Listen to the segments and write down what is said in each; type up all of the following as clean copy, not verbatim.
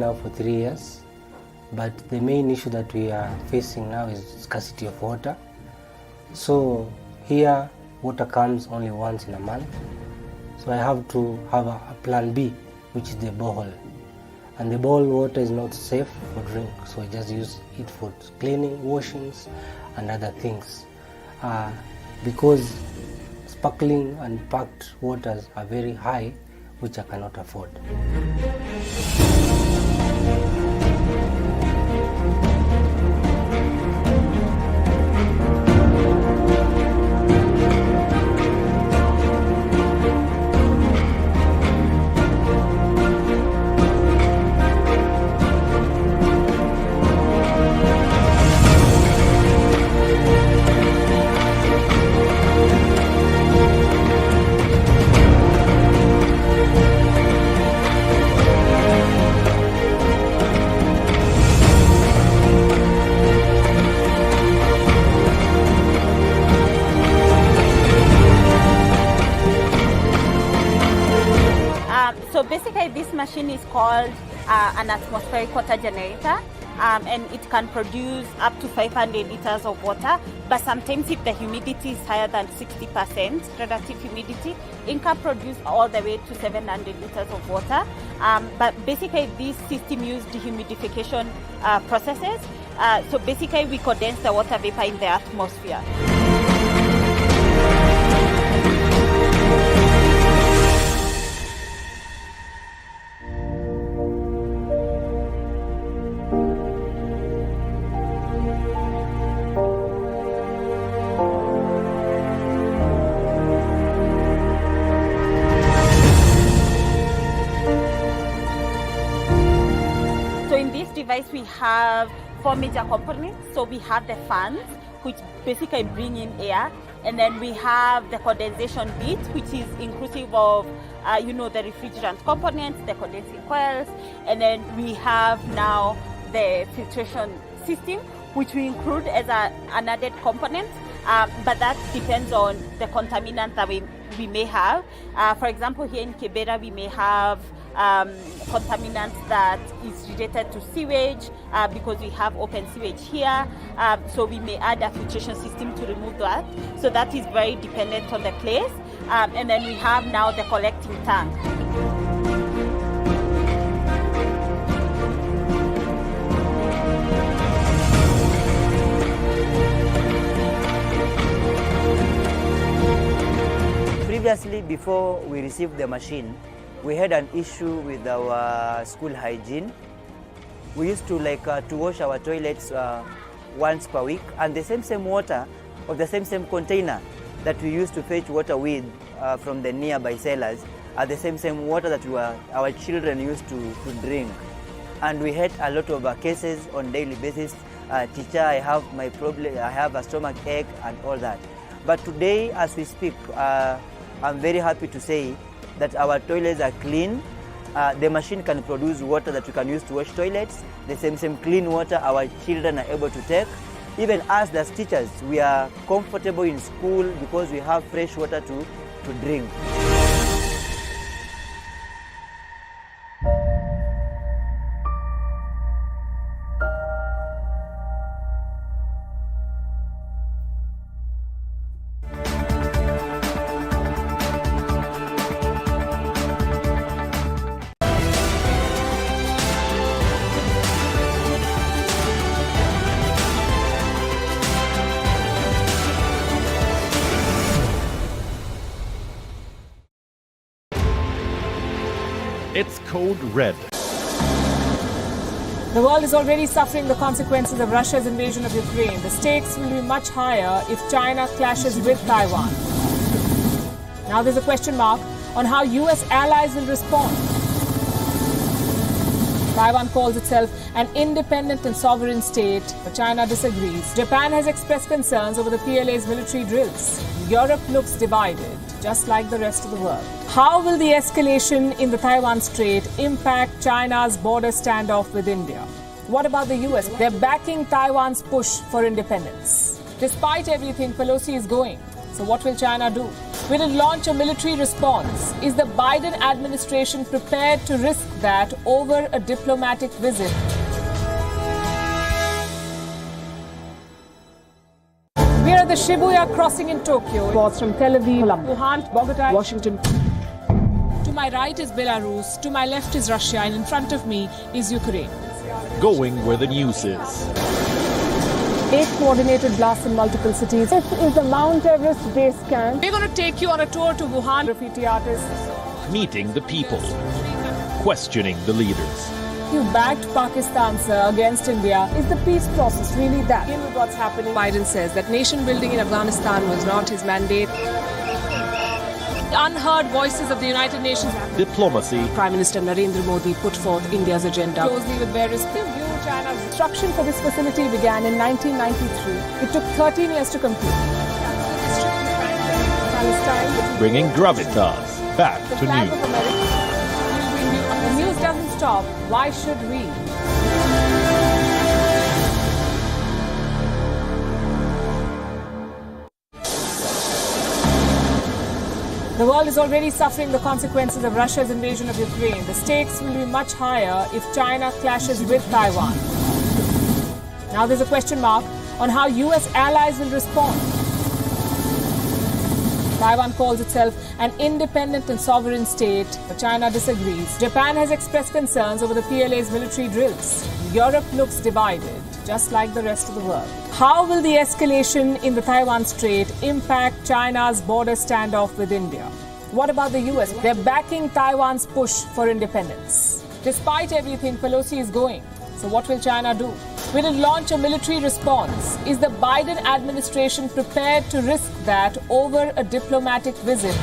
now for 3 years, but the main issue that we are facing now is scarcity of water. So here, water comes only once in a month. So I have to have a plan B, which is the borehole. And the borehole water is not safe for drink, so I just use it for cleaning, washings, and other things. Because sparkling and packed waters are very high, which I cannot afford. So basically this machine is called an atmospheric water generator, and it can produce up to 500 liters of water, but sometimes if the humidity is higher than 60% relative humidity, it can produce all the way to 700 liters of water. But basically this system uses dehumidification processes. So basically we condense the water vapor in the atmosphere. We have 4 major components. So we have the fans, which basically bring in air, and then we have the condensation bit, which is inclusive of the refrigerant components, the condensing coils, and then we have now the filtration system, which we include as an added component, but that depends on the contaminant that we may have. For example, here in Kibera, we may have contaminants that is related to sewage because we have open sewage here. So we may add a filtration system to remove that. So that is very dependent on the place. And then we have now the collecting tank. Previously, before we received the machine, we had an issue with our school hygiene. We used to wash our toilets once per week, and the same water of the same container that we used to fetch water with from the nearby cellars are the same water that our children used to drink. And we had a lot of cases on daily basis. Teacher, I have my problem, I have a stomach ache and all that. But today, as we speak, I'm very happy to say that our toilets are clean. The machine can produce water that we can use to wash toilets. The same clean water our children are able to take. Even us as teachers, we are comfortable in school because we have fresh water to drink. It's code red. The world is already suffering the consequences of Russia's invasion of Ukraine. The stakes will be much higher if China clashes with Taiwan. Now there's a question mark on how US allies will respond. Taiwan calls itself an independent and sovereign state, but China disagrees. Japan has expressed concerns over the PLA's military drills. Europe looks divided, just like the rest of the world. How will the escalation in the Taiwan Strait impact China's border standoff with India? What about the US? They're backing Taiwan's push for independence. Despite everything, Pelosi is going. So what will China do? Will it launch a military response? Is the Biden administration prepared to risk that over a diplomatic visit? We are at the Shibuya crossing in Tokyo. Reports from Tel Aviv, Wuhan, Bogota, Washington. To my right is Belarus, to my left is Russia, and in front of me is Ukraine. Going where the news is. 8 coordinated blasts in multiple cities. This is the Mount Everest base camp. We're going to take you on a tour to Wuhan. Graffiti artists. Meeting the people. Questioning the leaders. You backed Pakistan, sir, against India. Is the peace process really that? In with what's happening, Biden says that nation building in Afghanistan was not his mandate. Unheard voices of the United Nations. Diplomacy. Prime Minister Narendra Modi put forth India's agenda closely with various people. China's construction for this facility began in 1993. It took 13 years to complete. Palestine. Bringing Gravitas back The to flag news. of America. The news doesn't stop. Why should we? The world is already suffering the consequences of Russia's invasion of Ukraine. The stakes will be much higher if China clashes with Taiwan. Now there's a question mark on how US allies will respond. Taiwan calls itself an independent and sovereign state, but China disagrees. Japan has expressed concerns over the PLA's military drills. Europe looks divided, just like the rest of the world. How will the escalation in the Taiwan Strait impact China's border standoff with India? What about the US? They're backing Taiwan's push for independence. Despite everything, Pelosi is going. So what will China do? Will it launch a military response? Is the Biden administration prepared to risk that over a diplomatic visit?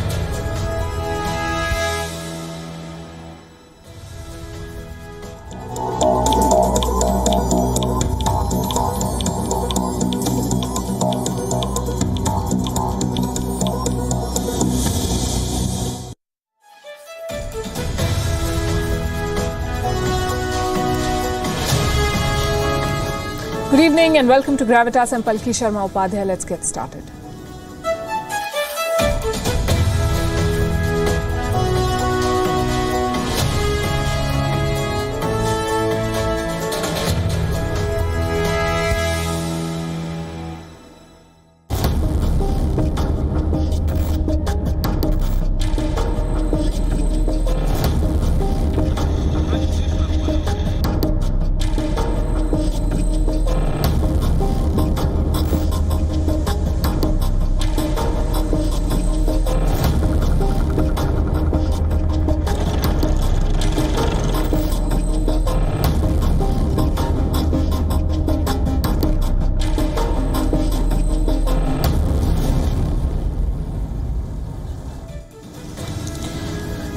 Good evening and welcome to Gravitas. I'm Palki, Sharma, Upadhyay. Let's get started.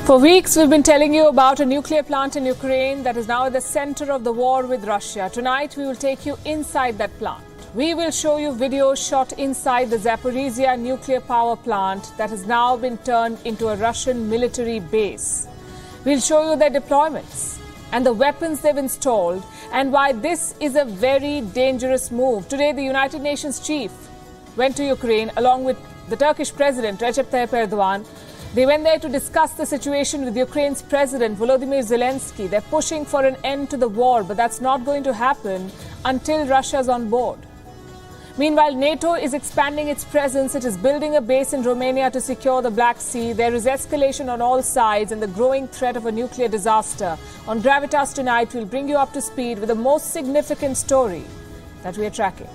For weeks, we've been telling you about a nuclear plant in Ukraine that is now at the center of the war with Russia. Tonight, we will take you inside that plant. We will show you videos shot inside the Zaporizhzhia nuclear power plant that has now been turned into a Russian military base. We'll show you their deployments and the weapons they've installed and why this is a very dangerous move. Today, the United Nations chief went to Ukraine along with the Turkish president, Recep Tayyip Erdogan. They went there to discuss the situation with Ukraine's president, Volodymyr Zelensky. They're pushing for an end to the war, but that's not going to happen until Russia's on board. Meanwhile, NATO is expanding its presence. It is building a base in Romania to secure the Black Sea. There is escalation on all sides and the growing threat of a nuclear disaster. On Gravitas tonight, we'll bring you up to speed with the most significant story that we are tracking.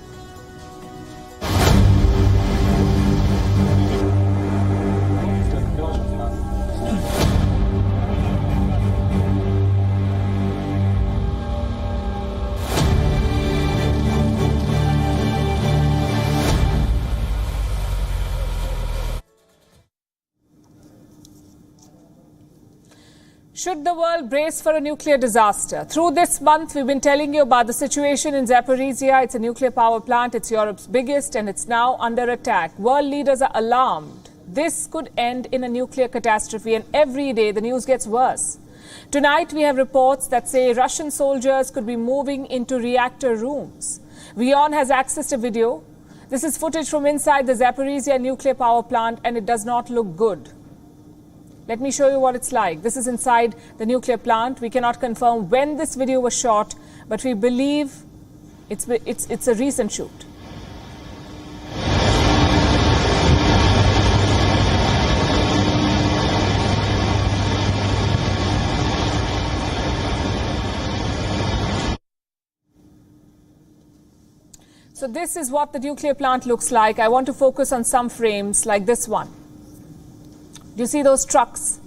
Should the world brace for a nuclear disaster? Through this month, we've been telling you about the situation in Zaporizhzhia. It's a nuclear power plant. It's Europe's biggest, and it's now under attack. World leaders are alarmed. This could end in a nuclear catastrophe, and every day the news gets worse. Tonight, we have reports that say Russian soldiers could be moving into reactor rooms. WION has accessed a video This is footage from inside the Zaporizhzhia nuclear power plant, and it does not look good. Let me show you what it's like. This is inside the nuclear plant. We cannot confirm when this video was shot, but we believe it's a recent shoot. So this is what the nuclear plant looks like. I want to focus on some frames like this one. Do you see those trucks?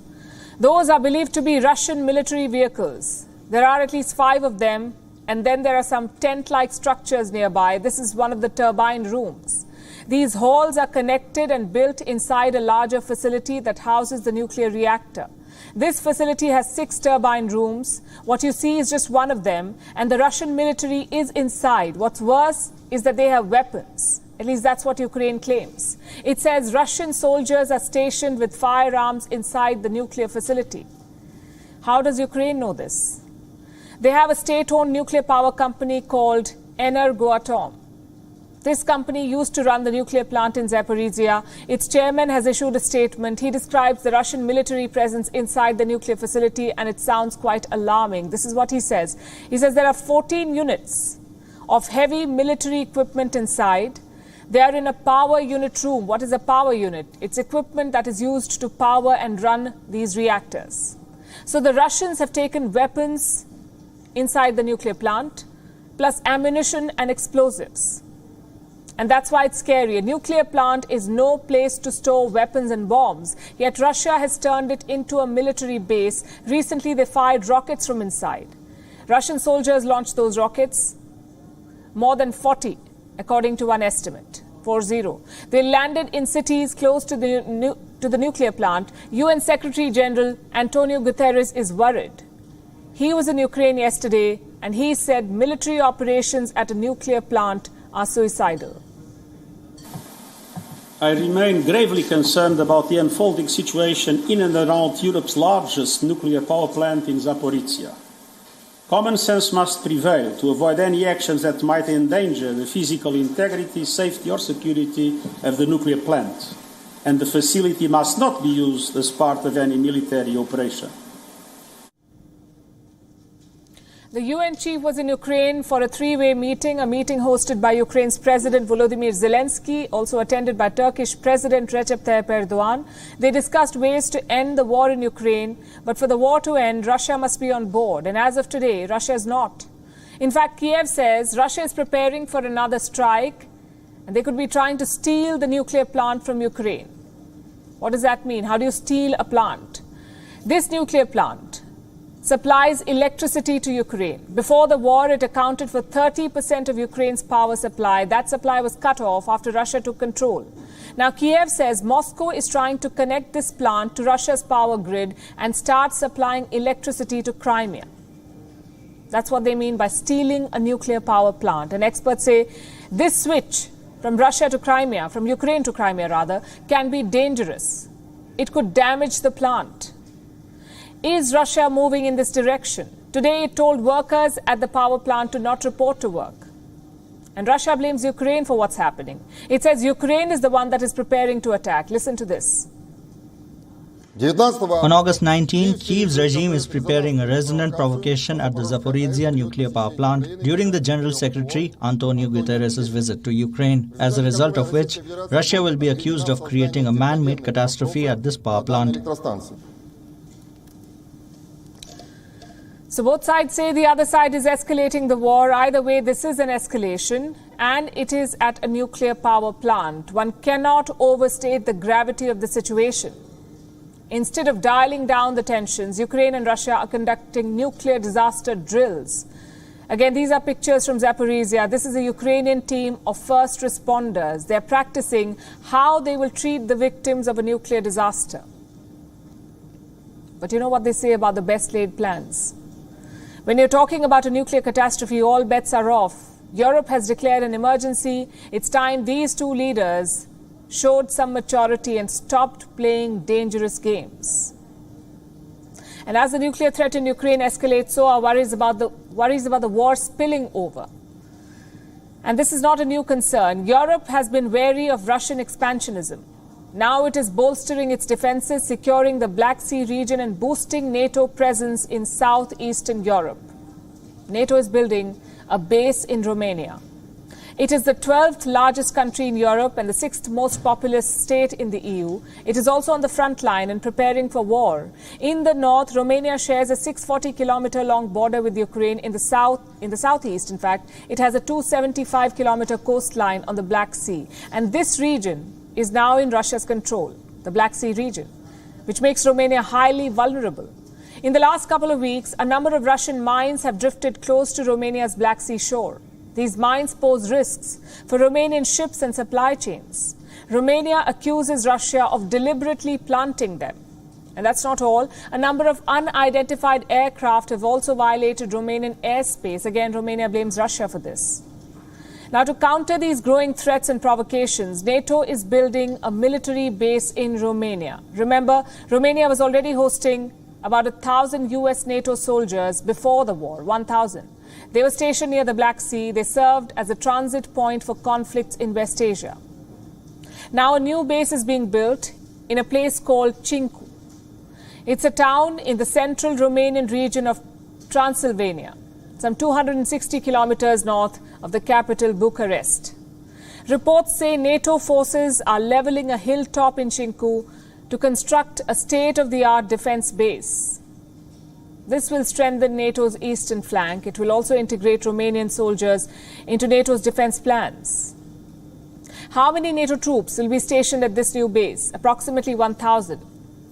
Those are believed to be Russian military vehicles. There are at least 5 of them, and then there are some tent-like structures nearby. This is one of the turbine rooms. These halls are connected and built inside a larger facility that houses the nuclear reactor. This facility has 6 turbine rooms. What you see is just one of them, and the Russian military is inside. What's worse is that they have weapons. At least that's what Ukraine claims. It says Russian soldiers are stationed with firearms inside the nuclear facility. How does Ukraine know this? They have a state-owned nuclear power company called Energoatom. This company used to run the nuclear plant in Zaporizhzhia. Its chairman has issued a statement. He describes the Russian military presence inside the nuclear facility, and it sounds quite alarming. This is what he says. He says there are 14 units of heavy military equipment inside. They are in a power unit room. What is a power unit? It's equipment that is used to power and run these reactors. So the Russians have taken weapons inside the nuclear plant, plus ammunition and explosives. And that's why it's scary. A nuclear plant is no place to store weapons and bombs. Yet Russia has turned it into a military base. Recently, they fired rockets from inside. Russian soldiers launched those rockets, more than 40, according to one estimate, 40. They landed in cities close to the nuclear plant. UN Secretary General Antonio Guterres is worried. He was in Ukraine yesterday, and he said military operations at a nuclear plant are suicidal. I remain gravely concerned about the unfolding situation in and around Europe's largest nuclear power plant in Zaporizhzhia. Common sense must prevail to avoid any actions that might endanger the physical integrity, safety or security of the nuclear plant, and the facility must not be used as part of any military operation. The UN chief was in Ukraine for a 3-way meeting, a meeting hosted by Ukraine's President Volodymyr Zelensky, also attended by Turkish President Recep Tayyip Erdogan. They discussed ways to end the war in Ukraine, but for the war to end, Russia must be on board. And as of today, Russia is not. In fact, Kiev says Russia is preparing for another strike, and they could be trying to steal the nuclear plant from Ukraine. What does that mean? How do you steal a plant? This nuclear plant supplies electricity to Ukraine. Before the war, it accounted for 30% of Ukraine's power supply. That supply was cut off after Russia took control. Now, Kiev says Moscow is trying to connect this plant to Russia's power grid and start supplying electricity to Crimea. That's what they mean by stealing a nuclear power plant. And experts say this switch from Russia to Crimea, from Ukraine to Crimea rather, can be dangerous. It could damage the plant. Is Russia moving in this direction? Today, it told workers at the power plant to not report to work. And Russia blames Ukraine for what's happening. It says Ukraine is the one that is preparing to attack. Listen to this. On August 19, Kyiv's regime is preparing a resonant provocation at the Zaporizhzhia nuclear power plant during the General Secretary Antonio Guterres' visit to Ukraine, as a result of which Russia will be accused of creating a man-made catastrophe at this power plant. So both sides say the other side is escalating the war. Either way, this is an escalation, and it is at a nuclear power plant. One cannot overstate the gravity of the situation. Instead of dialing down the tensions, Ukraine and Russia are conducting nuclear disaster drills. Again, these are pictures from Zaporizhzhia. This is a Ukrainian team of first responders. They're practicing how they will treat the victims of a nuclear disaster. But you know what they say about the best laid plans? When you're talking about a nuclear catastrophe, all bets are off. Europe has declared an emergency. It's time these two leaders showed some maturity and stopped playing dangerous games. And as the nuclear threat in Ukraine escalates, so are worries about the war spilling over. And this is not a new concern. Europe has been wary of Russian expansionism. Now it is bolstering its defences, securing the Black Sea region and boosting NATO presence in southeastern Europe. NATO is building a base in Romania. It is the 12th largest country in Europe and the 6th most populous state in the EU. It is also on the front line and preparing for war. In the north, Romania shares a 640-kilometer-long border with Ukraine. In the southeast, in fact, it has a 275-kilometer coastline on the Black Sea. And this region is now in Russia's control, the Black Sea region, which makes Romania highly vulnerable. In the last couple of weeks, a number of Russian mines have drifted close to Romania's Black Sea shore. These mines pose risks for Romanian ships and supply chains. Romania accuses Russia of deliberately planting them. And that's not all. A number of unidentified aircraft have also violated Romanian airspace. Again, Romania blames Russia for this. Now, to counter these growing threats and provocations, NATO is building a military base in Romania. Remember, Romania was already hosting about 1,000 US NATO soldiers before the war, 1,000. They were stationed near the Black Sea. They served as a transit point for conflicts in West Asia. Now a new base is being built in a place called Cincu. It's a town in the central Romanian region of Transylvania, some 260 kilometers north of the capital Bucharest. Reports say NATO forces are leveling a hilltop in Cincu to construct a state-of-the-art defense base. This will strengthen NATO's eastern flank. It will also integrate Romanian soldiers into NATO's defense plans. How many NATO troops will be stationed at this new base? Approximately 1,000.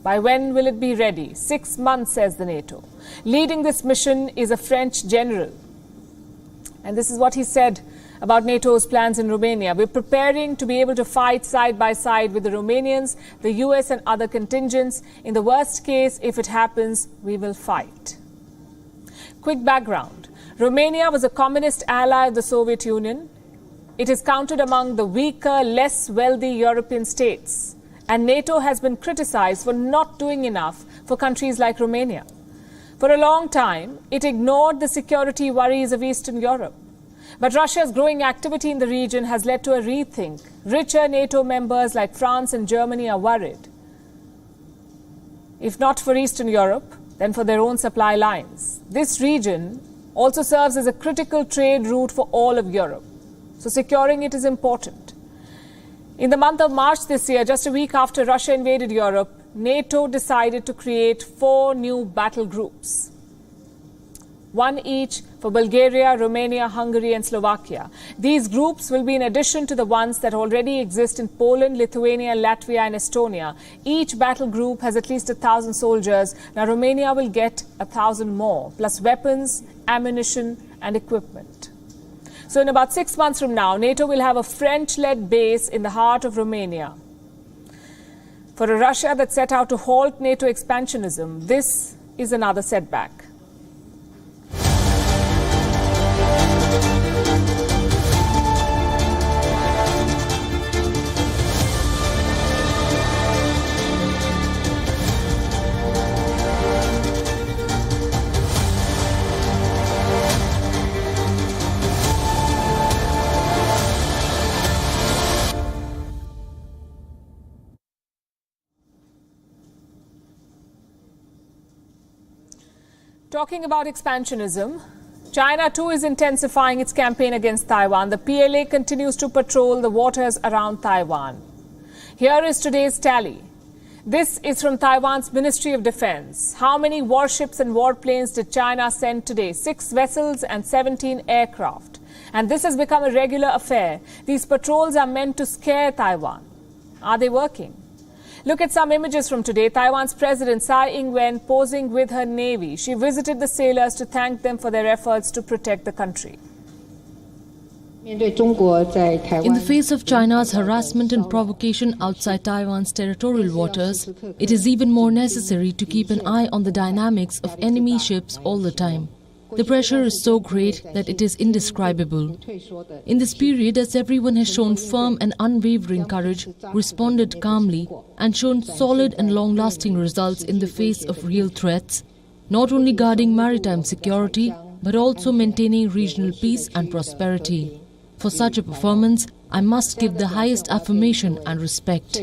By when will it be ready? 6 months, says the NATO. Leading this mission is a French general. And this is what he said about NATO's plans in Romania. We're preparing to be able to fight side by side with the Romanians, the US and other contingents. In the worst case, if it happens, we will fight. Quick background. Romania was a communist ally of the Soviet Union. It is counted among the weaker, less wealthy European states. And NATO has been criticized for not doing enough for countries like Romania. For a long time, it ignored the security worries of Eastern Europe. But Russia's growing activity in the region has led to a rethink. Richer NATO members like France and Germany are worried. If not for Eastern Europe, then for their own supply lines. This region also serves as a critical trade route for all of Europe. So securing it is important. In the month of March this year, just a week after Russia invaded Europe, NATO decided to create 4 new battle groups. 1 each for Bulgaria, Romania, Hungary and Slovakia. These groups will be in addition to the ones that already exist in Poland, Lithuania, Latvia and Estonia. Each battle group has at least 1,000 soldiers. Now Romania will get 1,000 more, plus weapons, ammunition and equipment. So in about 6 months from now, NATO will have a French-led base in the heart of Romania. For a Russia that set out to halt NATO expansionism, this is another setback. Talking about expansionism, China too is intensifying its campaign against Taiwan. The PLA continues to patrol the waters around Taiwan. Here is today's tally. This is from Taiwan's Ministry of Defense. How many warships and warplanes did China send today? 6 vessels and 17 aircraft. And this has become a regular affair. These patrols are meant to scare Taiwan. Are they working? Look at some images from today. Taiwan's President Tsai Ing-wen posing with her navy. She visited the sailors to thank them for their efforts to protect the country. In the face of China's harassment and provocation outside Taiwan's territorial waters, it is even more necessary to keep an eye on the dynamics of enemy ships all the time. The pressure is so great that it is indescribable. In this period, as everyone has shown firm and unwavering courage, responded calmly, and shown solid and long-lasting results in the face of real threats, not only guarding maritime security, but also maintaining regional peace and prosperity. For such a performance, I must give the highest affirmation and respect.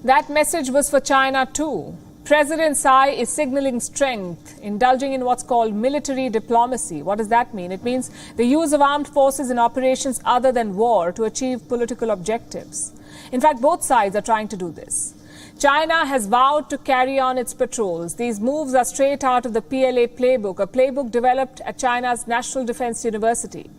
That message was for China too. President Tsai is signaling strength, indulging in what's called military diplomacy. What does that mean? It means the use of armed forces in operations other than war to achieve political objectives. In fact, both sides are trying to do this. China has vowed to carry on its patrols. These moves are straight out of the PLA playbook, a playbook developed at China's National Defense University.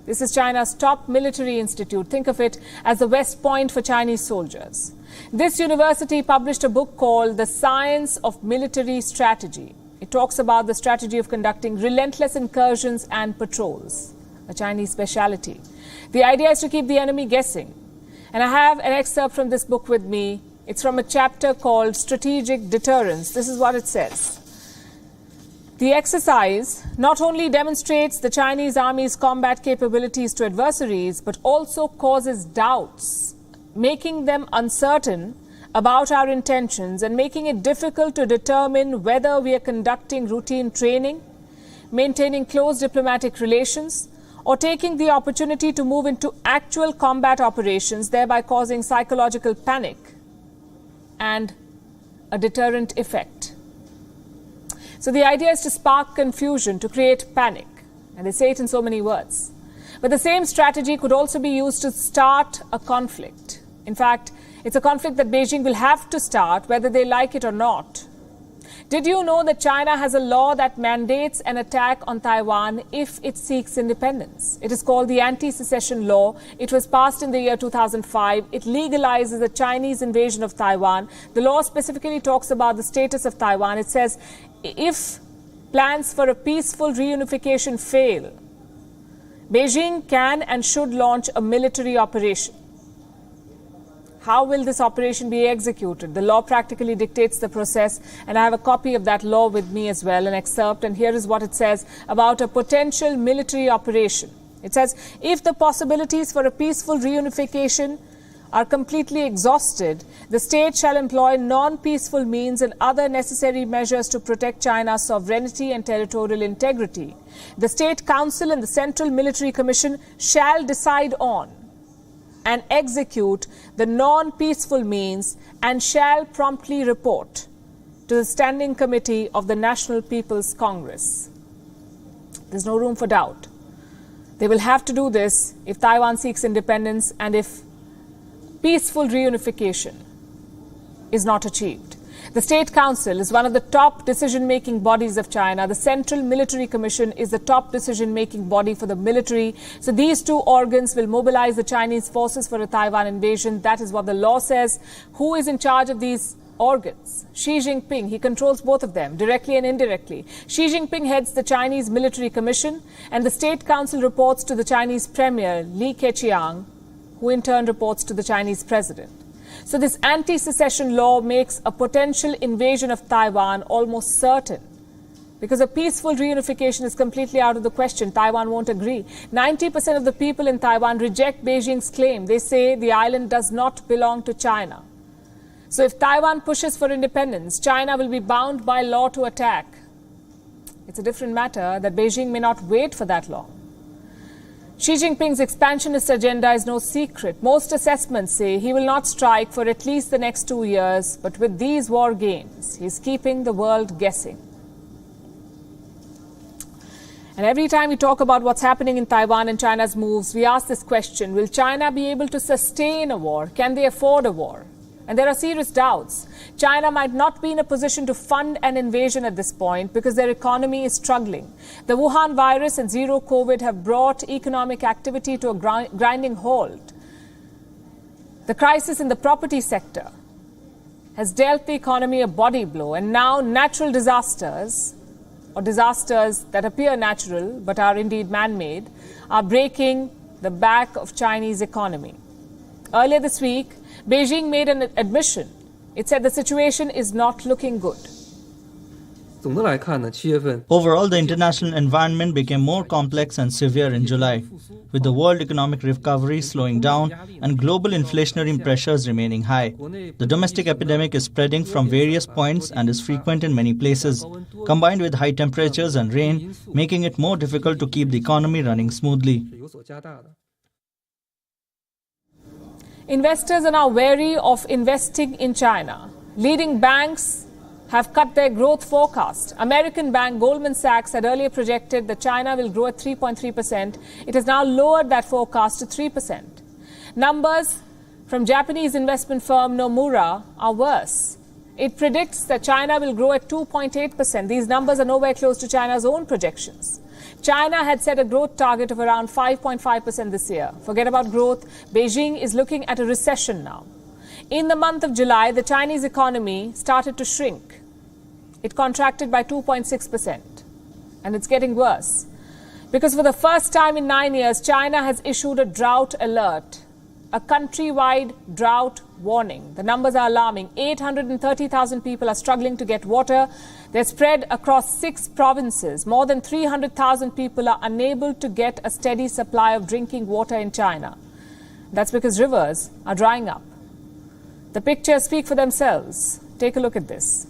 This is China's top military institute. Think of it as the West Point for Chinese soldiers. This university published a book called The Science of Military Strategy. It talks about the strategy of conducting relentless incursions and patrols, a Chinese speciality. The idea is to keep the enemy guessing. And I have an excerpt from this book with me. It's from a chapter called Strategic Deterrence. This is what it says. The exercise not only demonstrates the Chinese army's combat capabilities to adversaries, but also causes doubts, making them uncertain about our intentions and making it difficult to determine whether we are conducting routine training, maintaining close diplomatic relations, or taking the opportunity to move into actual combat operations, thereby causing psychological panic and a deterrent effect. So the idea is to spark confusion, to create panic. And they say it in so many words. But the same strategy could also be used to start a conflict. In fact, it's a conflict that Beijing will have to start, whether they like it or not. Did you know that China has a law that mandates an attack on Taiwan if it seeks independence? It is called the Anti-Secession Law. It was passed in the year 2005. It legalizes the Chinese invasion of Taiwan. The law specifically talks about the status of Taiwan. It says if plans for a peaceful reunification fail, Beijing can and should launch a military operation. How will this operation be executed? The law practically dictates the process, and I have a copy of that law with me as well, an excerpt, and here is what it says about a potential military operation. It says, if the possibilities for a peaceful reunification are completely exhausted, the state shall employ non-peaceful means and other necessary measures to protect China's sovereignty and territorial integrity. The State Council and the Central Military Commission shall decide on and execute the non-peaceful means and shall promptly report to the Standing Committee of the National People's Congress. There's no room for doubt. They will have to do this if Taiwan seeks independence and if peaceful reunification is not achieved. The State Council is one of the top decision-making bodies of China. The Central Military Commission is the top decision-making body for the military. So these two organs will mobilize the Chinese forces for a Taiwan invasion. That is what the law says. Who is in charge of these organs? Xi Jinping. He controls both of them, directly and indirectly. Xi Jinping heads the Chinese Military Commission, and the State Council reports to the Chinese Premier, Li Keqiang, who in turn reports to the Chinese President. So this anti-secession law makes a potential invasion of Taiwan almost certain, because a peaceful reunification is completely out of the question. Taiwan won't agree. 90% of the people in Taiwan reject Beijing's claim. They say the island does not belong to China. So if Taiwan pushes for independence, China will be bound by law to attack. It's a different matter that Beijing may not wait for that long. Xi Jinping's expansionist agenda is no secret. Most assessments say he will not strike for at least the next 2 years, but with these war games, he's keeping the world guessing. And every time we talk about what's happening in Taiwan and China's moves, we ask this question: will China be able to sustain a war? Can they afford a war? And there are serious doubts. China might not be in a position to fund an invasion at this point because their economy is struggling. The Wuhan virus and zero COVID have brought economic activity to a grinding halt. The crisis in the property sector has dealt the economy a body blow, and now natural disasters, or disasters that appear natural but are indeed man-made, are breaking the back of Chinese economy. Earlier this week, Beijing made an admission. It said the situation is not looking good. Overall, the international environment became more complex and severe in July, with the world economic recovery slowing down and global inflationary pressures remaining high. The domestic epidemic is spreading from various points and is frequent in many places, combined with high temperatures and rain, making it more difficult to keep the economy running smoothly. Investors are now wary of investing in China. Leading banks have cut their growth forecast. American bank Goldman Sachs had earlier projected that China will grow at 3.3%. It has now lowered that forecast to 3%. Numbers from Japanese investment firm Nomura are worse. It predicts that China will grow at 2.8%. These numbers are nowhere close to China's own projections. China had set a growth target of around 5.5% this year. Forget about growth. Beijing is looking at a recession now. In the month of July, the Chinese economy started to shrink. It contracted by 2.6%. And it's getting worse. Because for the first time in 9 years, China has issued a drought alert, a countrywide drought warning. The numbers are alarming. 830,000 people are struggling to get water. They're spread across 6 provinces. More than 300,000 people are unable to get a steady supply of drinking water in China. That's because rivers are drying up. The pictures speak for themselves. Take a look at this.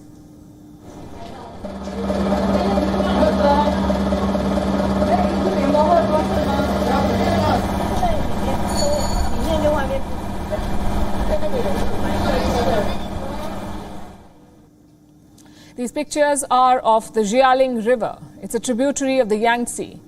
These pictures are of the Jialing River. It's a tributary of the Yangtze.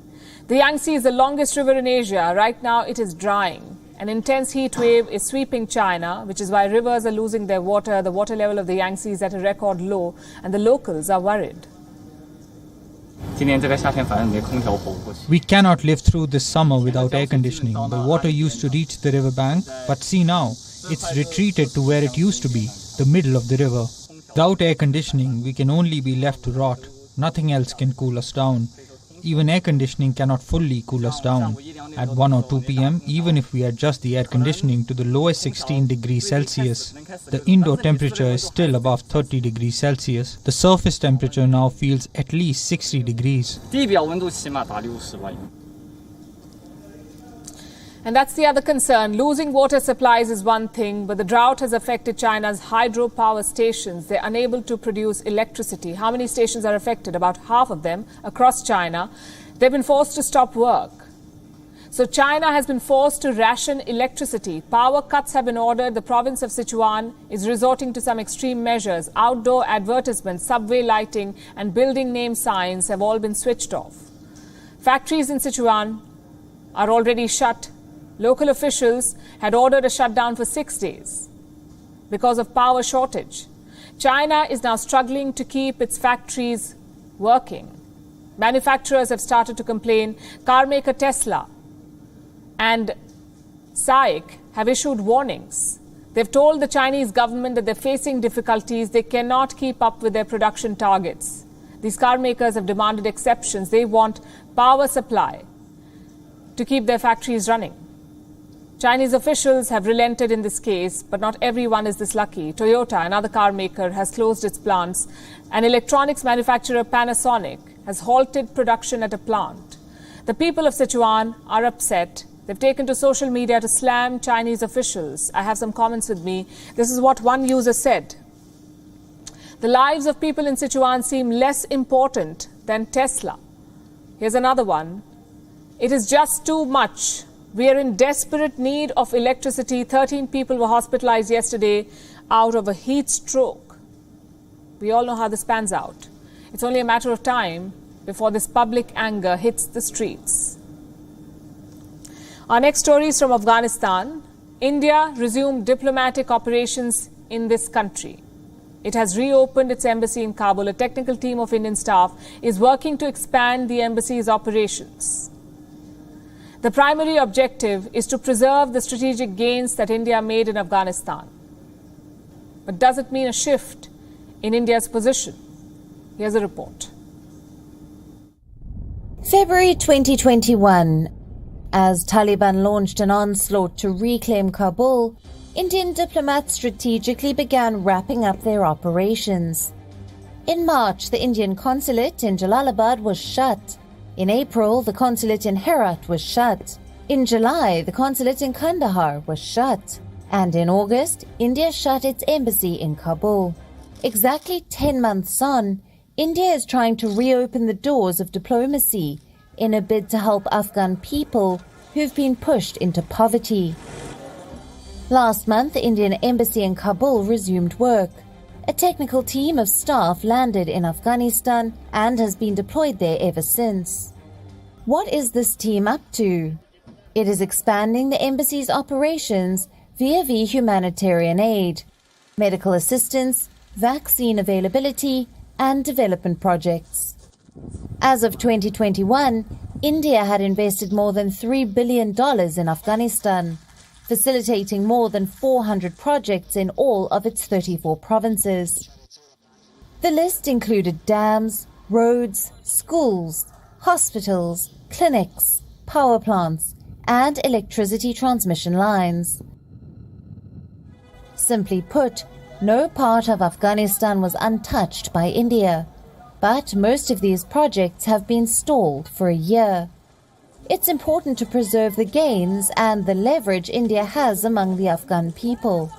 The Yangtze is the longest river in Asia. Right now it is drying. An intense heat wave is sweeping China, which is why rivers are losing their water. The water level of the Yangtze is at a record low, and the locals are worried. We cannot live through this summer without air conditioning. The water used to reach the riverbank, but see now, it's retreated to where it used to be, the middle of the river. Without air conditioning, we can only be left to rot. Nothing else can cool us down. Even air conditioning cannot fully cool us down. At 1 or 2 p.m., even if we adjust the air conditioning to the lowest 16 degrees Celsius, the indoor temperature is still above 30 degrees Celsius. The surface temperature now feels at least 60 degrees. And that's the other concern. Losing water supplies is one thing, but the drought has affected China's hydropower stations. They're unable to produce electricity. How many stations are affected? About half of them across China. They've been forced to stop work. So China has been forced to ration electricity. Power cuts have been ordered. The province of Sichuan is resorting to some extreme measures. Outdoor advertisements, subway lighting, and building name signs have all been switched off. Factories in Sichuan are already shut. Local officials had ordered a shutdown for 6 days because of power shortage. China is now struggling to keep its factories working. Manufacturers have started to complain. Car maker Tesla and SAIC have issued warnings. They've told the Chinese government that they're facing difficulties. They cannot keep up with their production targets. These car makers have demanded exceptions. They want power supply to keep their factories running. Chinese officials have relented in this case, but not everyone is this lucky. Toyota, another car maker, has closed its plants. And electronics manufacturer Panasonic has halted production at a plant. The people of Sichuan are upset. They've taken to social media to slam Chinese officials. I have some comments with me. This is what one user said. The lives of people in Sichuan seem less important than Tesla. Here's another one. It is just too much. We are in desperate need of electricity. 13 people were hospitalized yesterday out of a heat stroke. We all know how this pans out. It's only a matter of time before this public anger hits the streets. Our next story is from Afghanistan. India resumed diplomatic operations in this country. It has reopened its embassy in Kabul. A technical team of Indian staff is working to expand the embassy's operations. The primary objective is to preserve the strategic gains that India made in Afghanistan. But does it mean a shift in India's position? Here's a report. February 2021. As Taliban launched an onslaught to reclaim Kabul, Indian diplomats strategically began wrapping up their operations. In March, the Indian consulate in Jalalabad was shut. In April, the consulate in Herat was shut. In July, the consulate in Kandahar was shut. And in August, India shut its embassy in Kabul. Exactly 10 months on, India is trying to reopen the doors of diplomacy in a bid to help Afghan people who've been pushed into poverty. Last month, the Indian embassy in Kabul resumed work. A technical team of staff landed in Afghanistan and has been deployed there ever since. What is this team up to? It is expanding the embassy's operations via humanitarian aid, medical assistance, vaccine availability, and development projects. As of 2021, India had invested more than $3 billion in Afghanistan, facilitating more than 400 projects in all of its 34 provinces. The list included dams, roads, schools, hospitals, clinics, power plants, and electricity transmission lines. Simply put, no part of Afghanistan was untouched by India, but most of these projects have been stalled for a year. It's important to preserve the gains and the leverage India has among the Afghan people.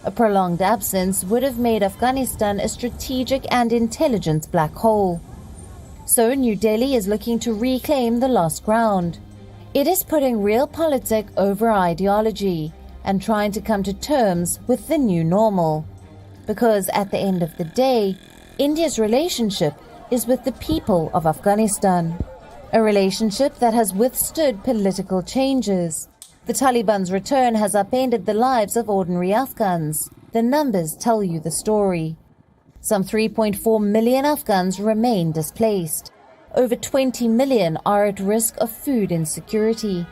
A prolonged absence would have made Afghanistan a strategic and intelligence black hole. So New Delhi is looking to reclaim the lost ground. It is putting realpolitik over ideology and trying to come to terms with the new normal. Because at the end of the day, India's relationship is with the people of Afghanistan. A relationship that has withstood political changes. The Taliban's return has upended the lives of ordinary Afghans. The numbers tell you the story. Some 3.4 million Afghans remain displaced. Over 20 million are at risk of food insecurity.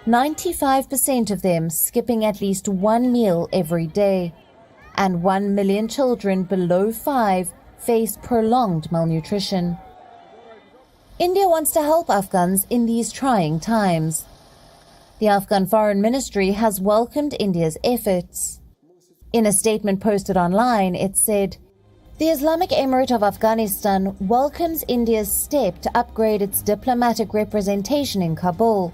95% of them skipping at least one meal every day. And 1 million children below 5 face prolonged malnutrition. India wants to help Afghans in these trying times. The Afghan Foreign Ministry has welcomed India's efforts. In a statement posted online, it said, "The Islamic Emirate of Afghanistan welcomes India's step to upgrade its diplomatic representation in Kabul.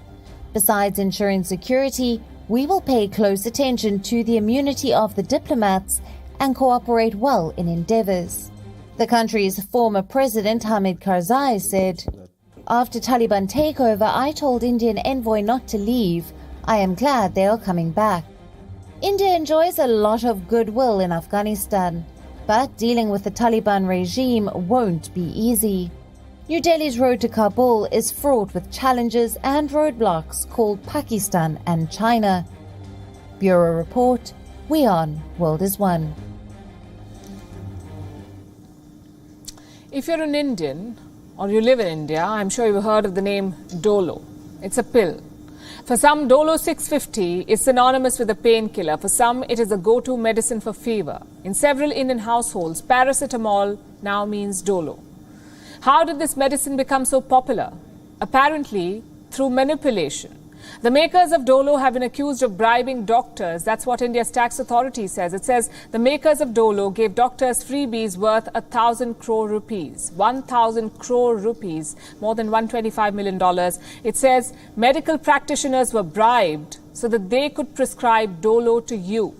Besides ensuring security, we will pay close attention to the immunity of the diplomats and cooperate well in endeavors." The country's former president Hamid Karzai said, "After Taliban takeover, I told Indian envoy not to leave. I am glad they are coming back." India enjoys a lot of goodwill in Afghanistan, but dealing with the Taliban regime won't be easy. New Delhi's road to Kabul is fraught with challenges and roadblocks called Pakistan and China. Bureau Report, WION World is One. If you're an Indian or you live in India, I'm sure you've heard of the name DOLO. It's a pill. For some, DOLO 650 is synonymous with a painkiller. For some, it is a go-to medicine for fever. In several Indian households, paracetamol now means DOLO. How did this medicine become so popular? Apparently, through manipulation. The makers of DOLO have been accused of bribing doctors. That's what India's tax authority says. It says the makers of DOLO gave doctors freebies worth 1,000 crore rupees. 1,000 crore rupees, more than $125 million. It says medical practitioners were bribed so that they could prescribe DOLO to you.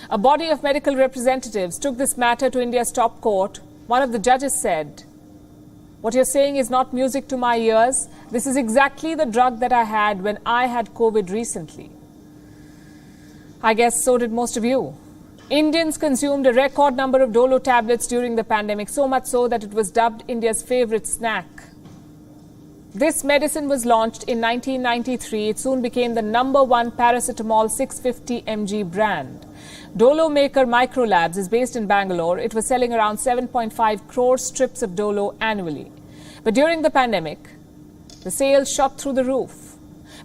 A body of medical representatives took this matter to India's top court. One of the judges said, "What you're saying is not music to my ears. This is exactly the drug that I had when I had COVID recently." I guess so did most of you. Indians consumed a record number of DOLO tablets during the pandemic, so much so that it was dubbed India's favorite snack. This medicine was launched in 1993. It soon became the #1 paracetamol 650 mg brand. DOLO maker Microlabs is based in Bangalore. It was selling around 7.5 crore strips of DOLO annually. But during the pandemic, the sales shot through the roof.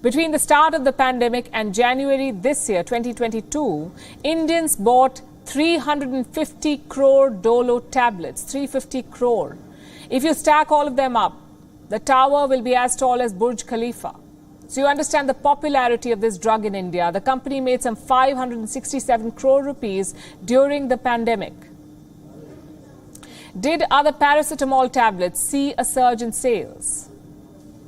Between the start of the pandemic and January this year, 2022, Indians bought 350 crore DOLO tablets, 350 crore. If you stack all of them up, the tower will be as tall as Burj Khalifa. So you understand the popularity of this drug in India. The company made some 567 crore rupees during the pandemic. Did other paracetamol tablets see a surge in sales?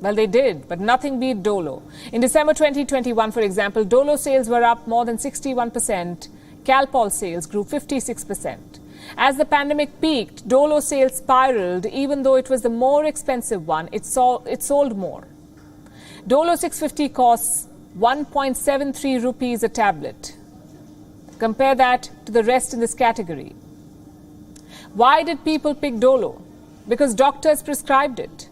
Well, they did, but nothing beat DOLO. In December 2021, for example, DOLO sales were up more than 61%. Calpol sales grew 56%. As the pandemic peaked, DOLO sales spiraled. Even though it was the more expensive one, it sold more. DOLO 650 costs 1.73 rupees a tablet. Compare that to the rest in this category. Why did people pick DOLO? Because doctors prescribed it.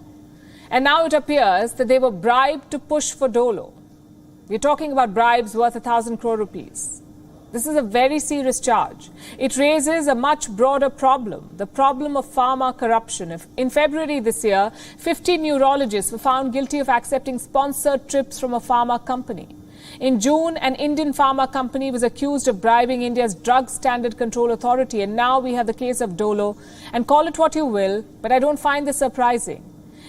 And now it appears that they were bribed to push for DOLO. We're talking about bribes worth 1,000 crore rupees. This is a very serious charge. It raises a much broader problem, the problem of pharma corruption. In February this year, 50 neurologists were found guilty of accepting sponsored trips from a pharma company. In June, an Indian pharma company was accused of bribing India's Drug Standard Control Authority, and now we have the case of DOLO. And call it what you will, but I don't find this surprising.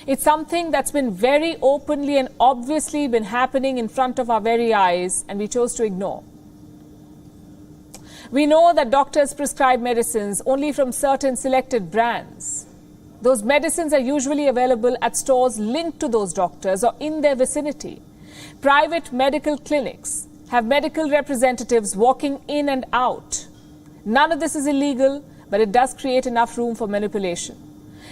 It's something that's been very openly and obviously been happening in front of our very eyes, and we chose to ignore. We know that doctors prescribe medicines only from certain selected brands. Those medicines are usually available at stores linked to those doctors or in their vicinity. Private medical clinics have medical representatives walking in and out. None of this is illegal, but it does create enough room for manipulation.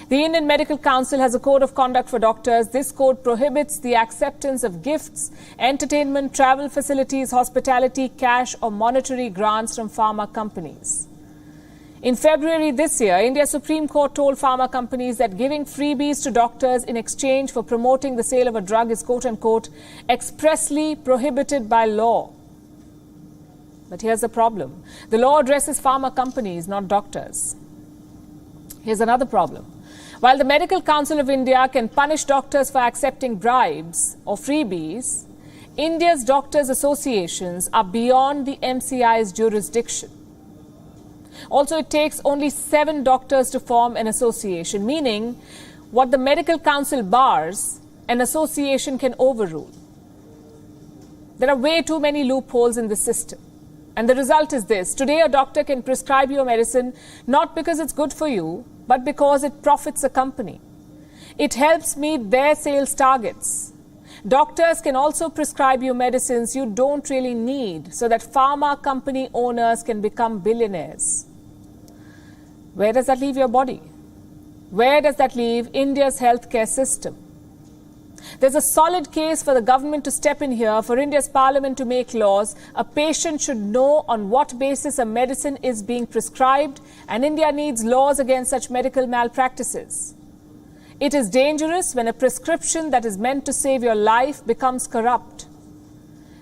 The Indian Medical Council has a code of conduct for doctors. This code prohibits the acceptance of gifts, entertainment, travel facilities, hospitality, cash or monetary grants from pharma companies. In February this year, India's Supreme Court told pharma companies that giving freebies to doctors in exchange for promoting the sale of a drug is quote-unquote expressly prohibited by law. But here's the problem. The law addresses pharma companies, not doctors. Here's another problem. While the Medical Council of India can punish doctors for accepting bribes or freebies, India's doctors' associations are beyond the MCI's jurisdiction. Also, it takes only 7 doctors to form an association, meaning what the Medical Council bars, an association can overrule. There are way too many loopholes in the system. And the result is this. Today, a doctor can prescribe you a medicine not because it's good for you, but because it profits a company. It helps meet their sales targets. Doctors can also prescribe you medicines you don't really need so that pharma company owners can become billionaires. Where does that leave your body? Where does that leave India's healthcare system? There's a solid case for the government to step in here, for India's parliament to make laws. A patient should know on what basis a medicine is being prescribed, and India needs laws against such medical malpractices. It is dangerous when a prescription that is meant to save your life becomes corrupt.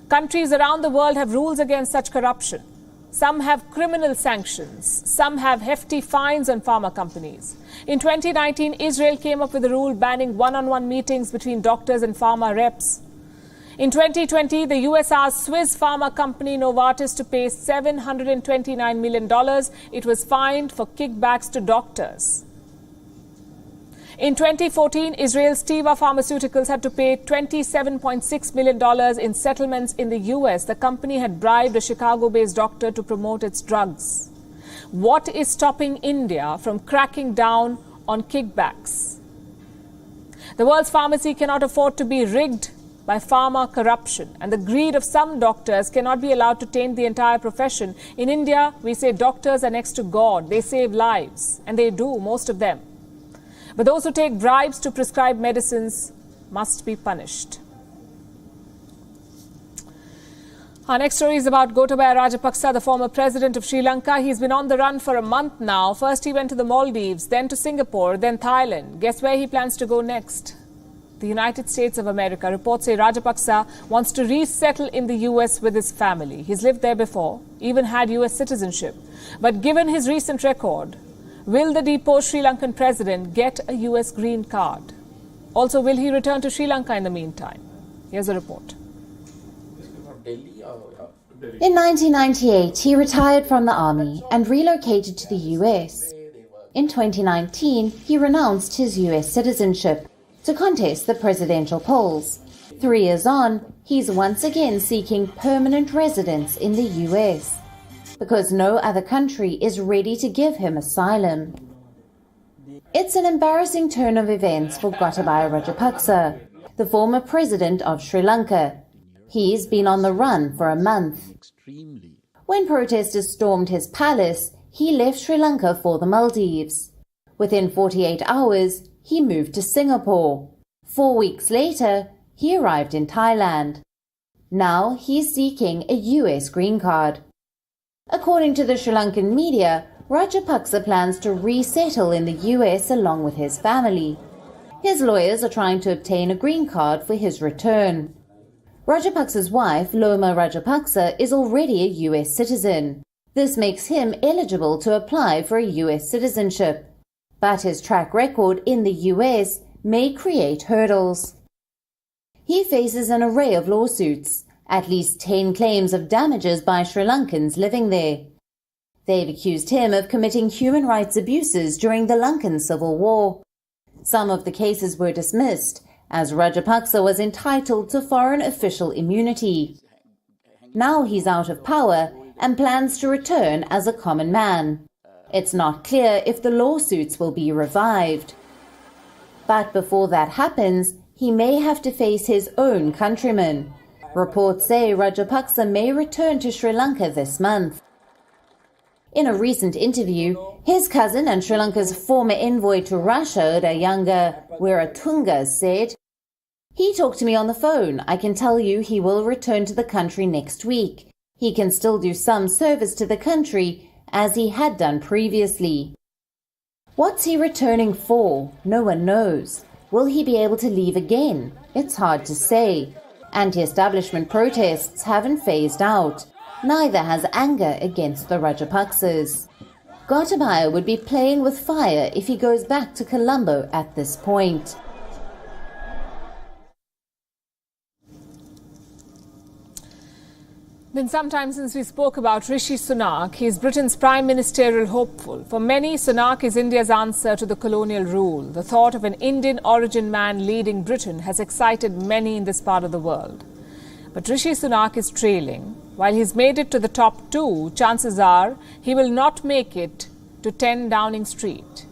Countries around the world have rules against such corruption. Some have criminal sanctions. Some have hefty fines on pharma companies. In 2019, Israel came up with a rule banning one-on-one meetings between doctors and pharma reps. In 2020, the US asked Swiss pharma company Novartis to pay $729 million. It was fined for kickbacks to doctors. In 2014, Israel's Teva Pharmaceuticals had to pay $27.6 million in settlements in the US. The company had bribed a Chicago-based doctor to promote its drugs. What is stopping India from cracking down on kickbacks? The world's pharmacy cannot afford to be rigged by pharma corruption, and the greed of some doctors cannot be allowed to taint the entire profession. In India, we say doctors are next to God. They save lives, and they do, most of them. But those who take bribes to prescribe medicines must be punished. Our next story is about Gotabaya Rajapaksa, the former president of Sri Lanka. He's been on the run for a month now. First he went to the Maldives, then to Singapore, then Thailand. Guess where he plans to go next? The United States of America. Reports say Rajapaksa wants to resettle in the US with his family. He's lived there before, even had US citizenship. But given his recent record, will the deposed Sri Lankan president get a US green card? Also, will he return to Sri Lanka in the meantime? Here's a report. In 1998, he retired from the army and relocated to the US. In 2019, he renounced his US citizenship to contest the presidential polls. 3 years on, he's once again seeking permanent residence in the US because no other country is ready to give him asylum. It's an embarrassing turn of events for Gotabaya Rajapaksa, the former president of Sri Lanka. He's been on the run for a month. When protesters stormed his palace, he left Sri Lanka for the Maldives. Within 48 hours, he moved to Singapore. 4 weeks later, he arrived in Thailand. Now he's seeking a US green card. According to the Sri Lankan media, Rajapaksa plans to resettle in the US along with his family. His lawyers are trying to obtain a green card for his return. Rajapaksa's wife, Loma Rajapaksa, is already a US citizen. This makes him eligible to apply for a US citizenship. But his track record in the US may create hurdles. He faces an array of lawsuits, at least 10 claims of damages by Sri Lankans living there. They've accused him of committing human rights abuses during the Lankan Civil War. Some of the cases were dismissed, as Rajapaksa was entitled to foreign official immunity. Now he's out of power and plans to return as a common man. It's not clear if the lawsuits will be revived. But before that happens, he may have to face his own countrymen. Reports say Rajapaksa may return to Sri Lanka this month. In a recent interview, his cousin and Sri Lanka's former envoy to Russia, Udayanga Weeratunga, said, "He talked to me on the phone. I can tell you he will return to the country next week. He can still do some service to the country, as he had done previously." What's he returning for? No one knows. Will he be able to leave again? It's hard to say. Anti-establishment protests haven't phased out. Neither has anger against the Rajapaksas. Gotabaya would be playing with fire if he goes back to Colombo at this point. Been some time since we spoke about Rishi Sunak. He is Britain's prime ministerial hopeful. For many, Sunak is India's answer to the colonial rule. The thought of an Indian origin man leading Britain has excited many in this part of the world. But Rishi Sunak is trailing. While he's made it to the top 2, chances are he will not make it to 10 Downing Street.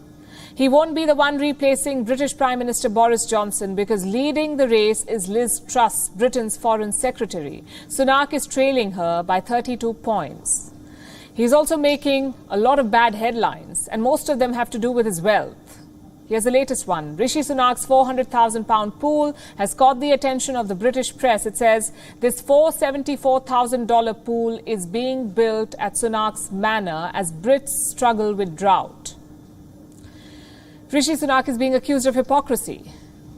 He won't be the one replacing British Prime Minister Boris Johnson because leading the race is Liz Truss, Britain's Foreign Secretary. Sunak is trailing her by 32 points. He's also making a lot of bad headlines, and most of them have to do with his wealth. Here's the latest one. Rishi Sunak's £400,000 pool has caught the attention of the British press. It says this $474,000 pool is being built at Sunak's manor as Brits struggle with drought. Rishi Sunak is being accused of hypocrisy.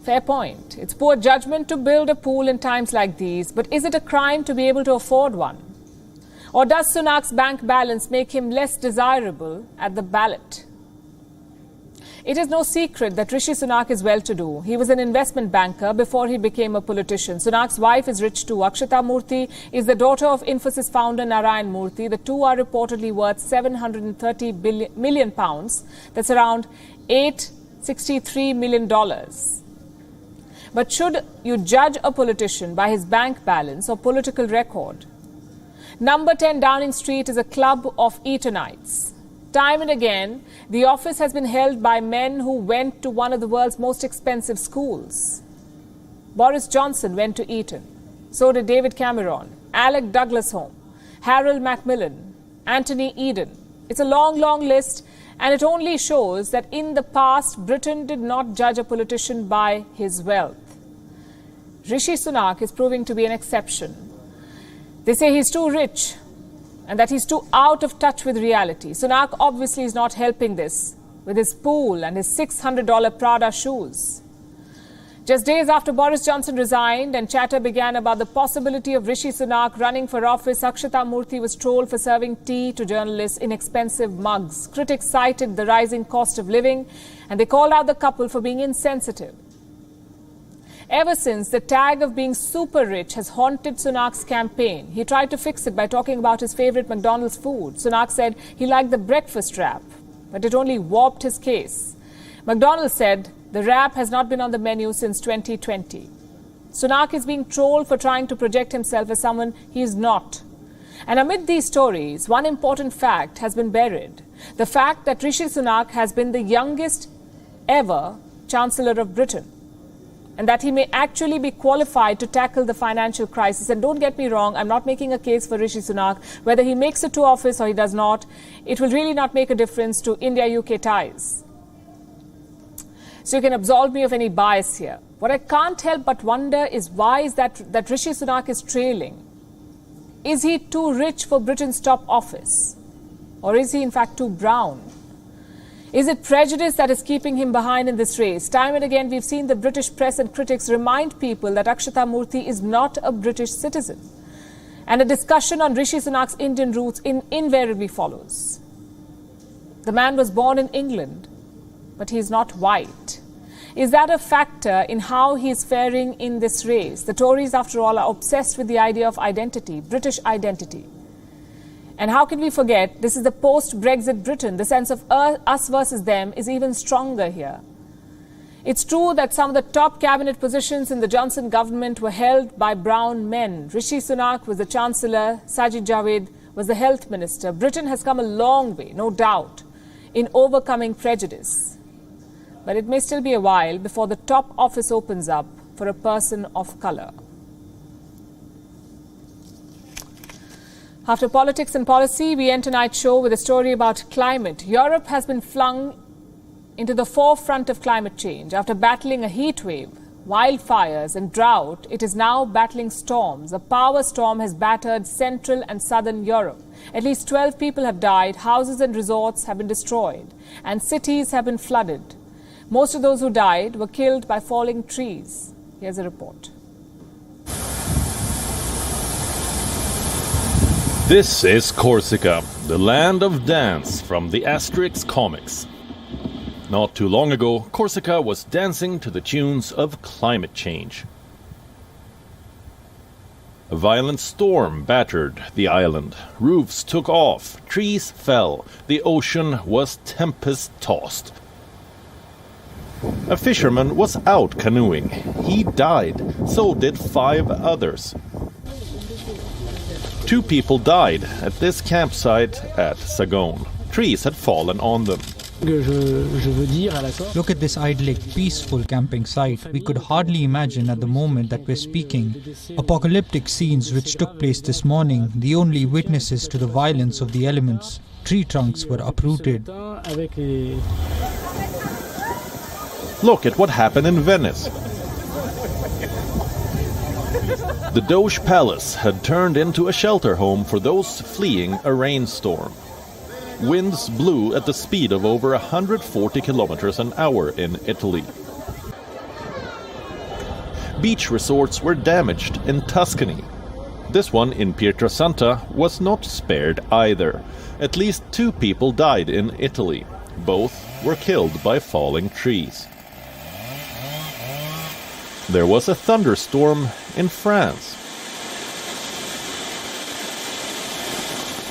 Fair point. It's poor judgment to build a pool in times like these, but is it a crime to be able to afford one? Or does Sunak's bank balance make him less desirable at the ballot? It is no secret that Rishi Sunak is well-to-do. He was an investment banker before he became a politician. Sunak's wife is rich too. Akshata Murthy is the daughter of Infosys founder Narayan Murthy. The two are reportedly worth £730 million. That's around $863 million. But should you judge a politician by his bank balance or political record? Number 10 Downing Street is a club of Eatonites. Time and again, the office has been held by men who went to one of the world's most expensive schools. Boris Johnson went to Eton. So did David Cameron, Alec Douglas-Home, Harold Macmillan, Anthony Eden. It's a long, long list, and it only shows that in the past, Britain did not judge a politician by his wealth. Rishi Sunak is proving to be an exception. They say he's too rich and that he's too out of touch with reality. Sunak obviously is not helping this with his pool and his $600 Prada shoes. Just days after Boris Johnson resigned and chatter began about the possibility of Rishi Sunak running for office, Akshata Murthy was trolled for serving tea to journalists in expensive mugs. Critics cited the rising cost of living and they called out the couple for being insensitive. Ever since, the tag of being super rich has haunted Sunak's campaign. He tried to fix it by talking about his favorite McDonald's food. Sunak said he liked the breakfast wrap, but it only warped his case. McDonald's said the wrap has not been on the menu since 2020. Sunak is being trolled for trying to project himself as someone he is not. And amid these stories, one important fact has been buried. The fact that Rishi Sunak has been the youngest ever Chancellor of Britain, and that he may actually be qualified to tackle the financial crisis. And don't get me wrong, I'm not making a case for Rishi Sunak. Whether he makes it to office or he does not, it will really not make a difference to India-UK ties. So you can absolve me of any bias here. What I can't help but wonder is why is that Rishi Sunak is trailing. Is he too rich for Britain's top office? Or is he in fact too brown? Is it prejudice that is keeping him behind in this race? Time and again we've seen the British press and critics remind people that Akshata Murthy is not a British citizen. And a discussion on Rishi Sunak's Indian roots invariably follows. The man was born in England, but he is not white. Is that a factor in how he is faring in this race? The Tories, after all, are obsessed with the idea of identity, British identity. And how can we forget, this is the post-Brexit Britain. The sense of us versus them is even stronger here. It's true that some of the top cabinet positions in the Johnson government were held by brown men. Rishi Sunak was the Chancellor, Sajid Javid was the Health Minister. Britain has come a long way, no doubt, in overcoming prejudice. But it may still be a while before the top office opens up for a person of colour. After politics and policy, we end tonight's show with a story about climate. Europe has been flung into the forefront of climate change. After battling a heat wave, wildfires and drought, it is now battling storms. A power storm has battered central and southern Europe. At least 12 people have died, houses and resorts have been destroyed, and cities have been flooded. Most of those who died were killed by falling trees. Here's a report. This is Corsica, the land of dance from the Asterix comics. Not too long ago, Corsica was dancing to the tunes of climate change. A violent storm battered the island. Roofs took off, trees fell, the ocean was tempest-tossed. A fisherman was out canoeing. He died, so did 5 others. 2 people died at this campsite at Sagone. Trees had fallen on them. Look at this idyllic, peaceful camping site. We could hardly imagine at the moment that we're speaking. Apocalyptic scenes which took place this morning, the only witnesses to the violence of the elements. Tree trunks were uprooted. Look at what happened in Venice. The Doge Palace had turned into a shelter home for those fleeing a rainstorm. Winds blew at the speed of over 140 kilometers an hour in Italy. Beach resorts were damaged in Tuscany. This one in Pietrasanta was not spared either. At least 2 people died in Italy. Both were killed by falling trees. There was a thunderstorm in France.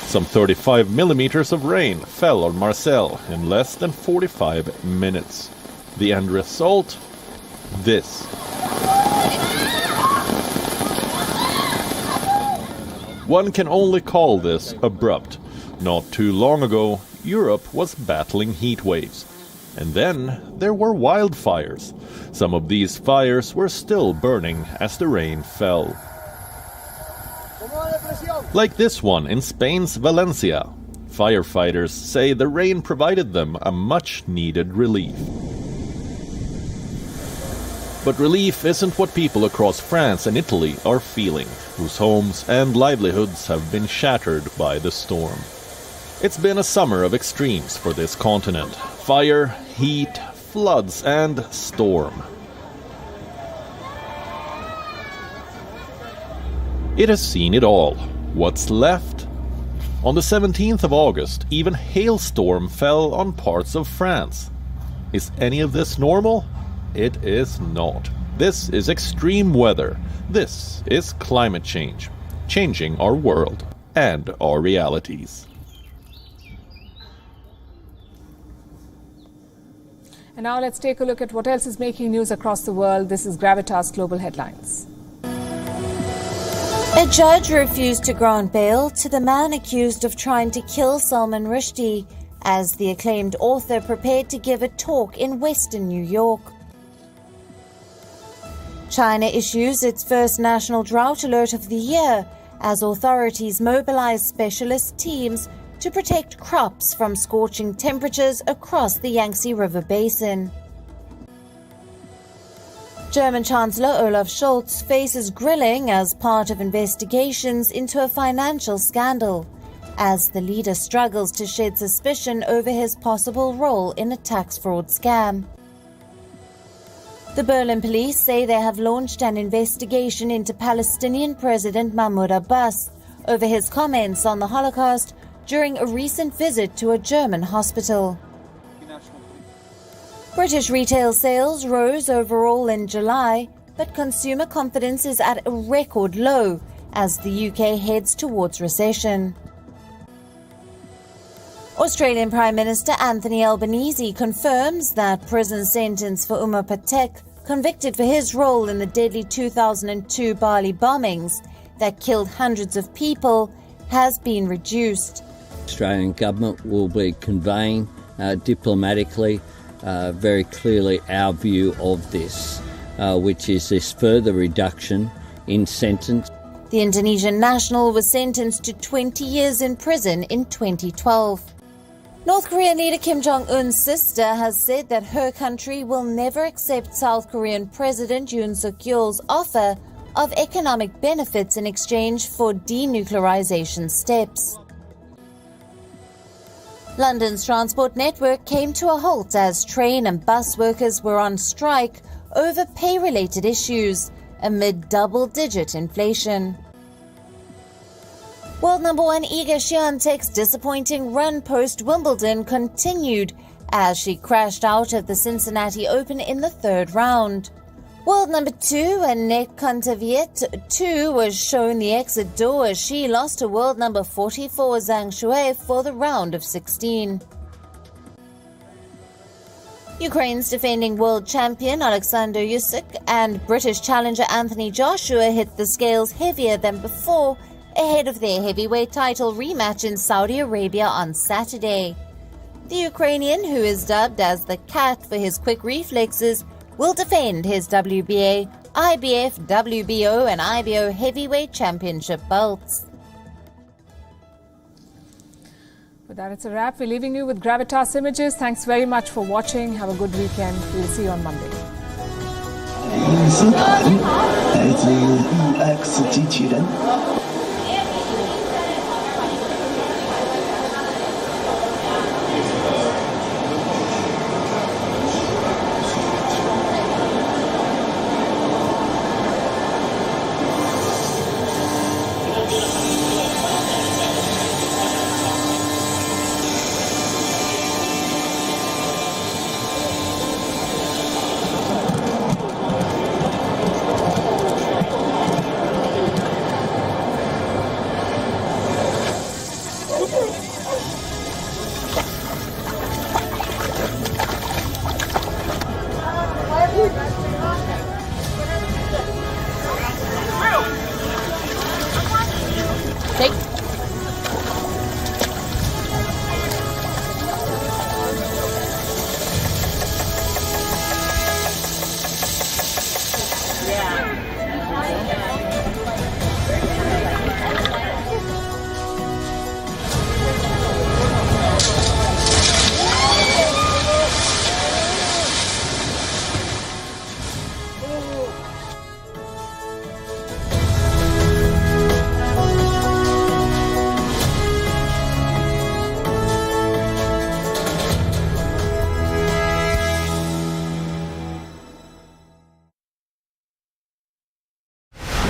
Some 35 millimeters of rain fell on Marseille in less than 45 minutes. The end result? This. One can only call this abrupt. Not too long ago, Europe was battling heat waves. And then there were wildfires. Some of these fires were still burning as the rain fell. Like this one in Spain's Valencia. Firefighters say the rain provided them a much-needed relief. But relief isn't what people across France and Italy are feeling, whose homes and livelihoods have been shattered by the storm. It's been a summer of extremes for this continent. Fire, heat, floods, and storm. It has seen it all. What's left? On the 17th of August, even hailstorm fell on parts of France. Is any of this normal? It is not. This is extreme weather. This is climate change, changing our world and our realities. And now let's take a look at what else is making news across the world. This is Gravitas Global Headlines. A judge refused to grant bail to the man accused of trying to kill Salman Rushdie as the acclaimed author prepared to give a talk in Western New York. China issues its first national drought alert of the year as authorities mobilize specialist teams to protect crops from scorching temperatures across the Yangtze River basin. German Chancellor Olaf Scholz faces grilling as part of investigations into a financial scandal, as the leader struggles to shed suspicion over his possible role in a tax fraud scam. The Berlin police say they have launched an investigation into Palestinian President Mahmoud Abbas over his comments on the Holocaust during a recent visit to a German hospital. British retail sales rose overall in July, but consumer confidence is at a record low as the UK heads towards recession. Australian Prime Minister Anthony Albanese confirms that prison sentence for Upadhyay, convicted for his role in the deadly 2002 Bali bombings that killed hundreds of people, has been reduced. Australian government will be conveying diplomatically very clearly our view of this, which is this further reduction in sentence. The Indonesian national was sentenced to 20 years in prison in 2012. North Korean leader Kim Jong-un's sister has said that her country will never accept South Korean President Yoon Suk-yeol's offer of economic benefits in exchange for denuclearization steps. London's transport network came to a halt as train and bus workers were on strike over pay-related issues amid double-digit inflation. World number one Iga Swiatek's disappointing run post-Wimbledon continued as she crashed out at the Cincinnati Open in the third round. World number two Annette Kontaveit too was shown the exit door as she lost to world number 44 Zhang Shuai for the round of 16. Ukraine's defending world champion Alexander Usyk and British challenger Anthony Joshua hit the scales heavier than before ahead of their heavyweight title rematch in Saudi Arabia on Saturday. The Ukrainian, who is dubbed as the Cat for his quick reflexes, will defend his WBA, IBF, WBO and IBO heavyweight championship belts. With that, it's a wrap. We're leaving you with Gravitas images. Thanks very much for watching. Have a good weekend. We'll see you on Monday. 来自 UX 机器人。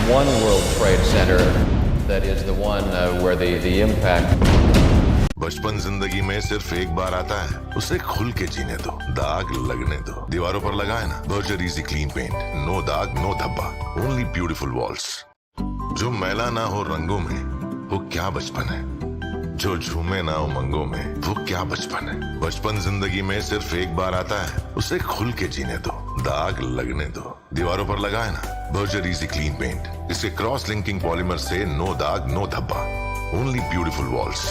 One World Trade Center that is the one where the impact. बचपन जिंदगी में सिर्फ एक बार आता है, उसे खुल के जीने दो, दाग लगने दो, दीवारों पर लगाए ना Berger easy clean paint, no दाग नो धब्बा, ओनली ब्यूटीफुल वॉल्स। जो मैला ना हो रंगों में वो क्या बचपन है, जो झूमे ना उमंगों में वो क्या बचपन है। बचपन जिंदगी में सिर्फ एक बार आता है, उसे खुल के जीने दो, दाग लगने दो, दीवारों पर लगाए ना बर्जर इजी क्लीन पेंट। इसके क्रॉस लिंकिंग पॉलीमर से नो दाग नो धब्बा, ओनली ब्यूटीफुल वॉल्स।